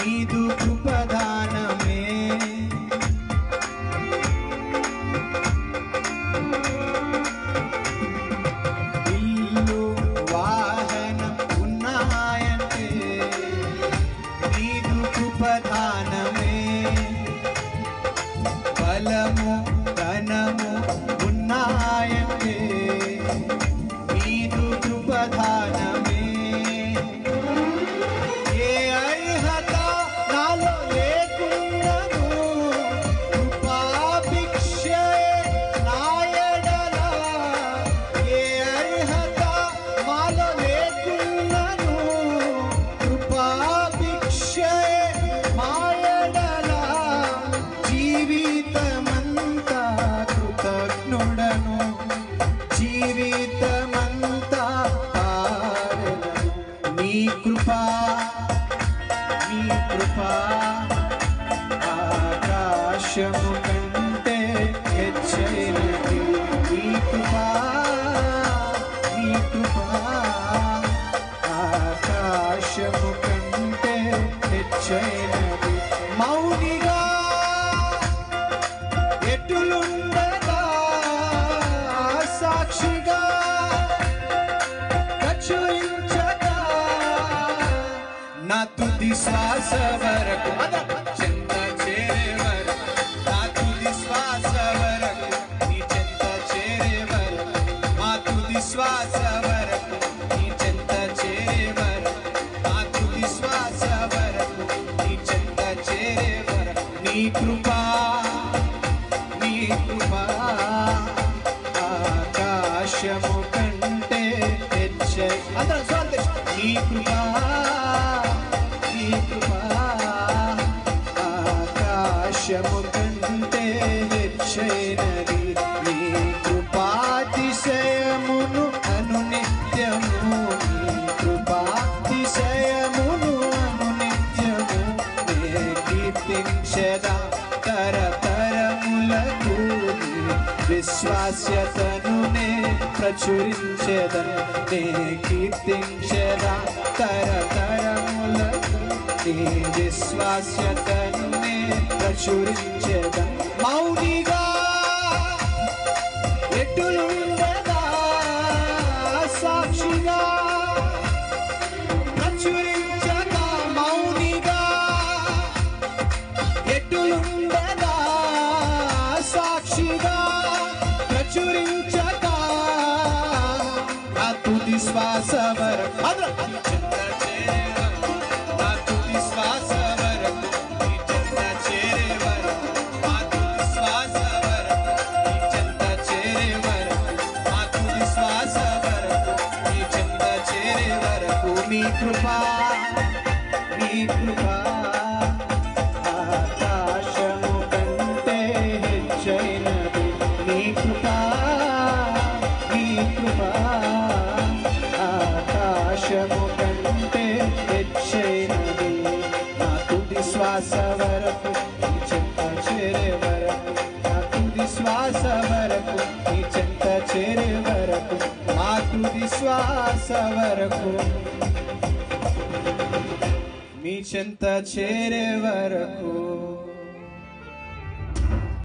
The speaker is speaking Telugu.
నీదు కృపదానమే ఇల్లు వాహనం ఉన్నాయంటే నీదు కృపదానమే బలము ధనము ఉన్నాయంటే నీదు కృపదానమే ఆకాశము కంటే హెచ్చైనది నీ కృపా ఆకాశము కంటే హెచ్చైనది మౌనిగా ఎటులుండగా సాక్షిగా ప్రచురించగా నా తుది శ్వాస వరకు చెంత చేరే వరకు నా తుది శ్వాస వరకు నీ చెంత చేరే వరకు మా తుది శ్వాస వరకు నీ చెంత చేరే వరకు నా తుది శ్వాస వరకు నీ చెంత చేరే వరకు నీ కృపా ఆకాశము కంటే హెచ్చై అందరం స్వాగతం నీ కృపా ఆకాశము కంటే హెచ్చైనది నీ కృపాతిశయమును అనునిత్యము నీ కృపాతిశయమును అనునిత్యము నే కీర్తించెదా తరతరములకు విశ్వాస్యతను నే ప్రచురించెదను నే కీర్తించెదా తరతరములకు నీ విశ్వాస్యతను నే ప్రచురించెదను మౌనిగా ఎటులుండగా సాక్షిగా ప్రచురించగా మౌనిగా ఎటులుండగా సాక్షిగా ప్రచురించగా నా తుది శ్వాస వరకు నీ కృపా ఆకాశము కంటే హెచ్చైనది నీ కృపా ఆకాశము కంటే హెచ్చైనది నా తుది శ్వాస వరకు నీ చెంత చేరే వరకు నా తుది శ్వాస వరకు నీ చెంత చేరే వరకు మా తుది శ్వాస వరకు మీ చెంత చేరే వరకు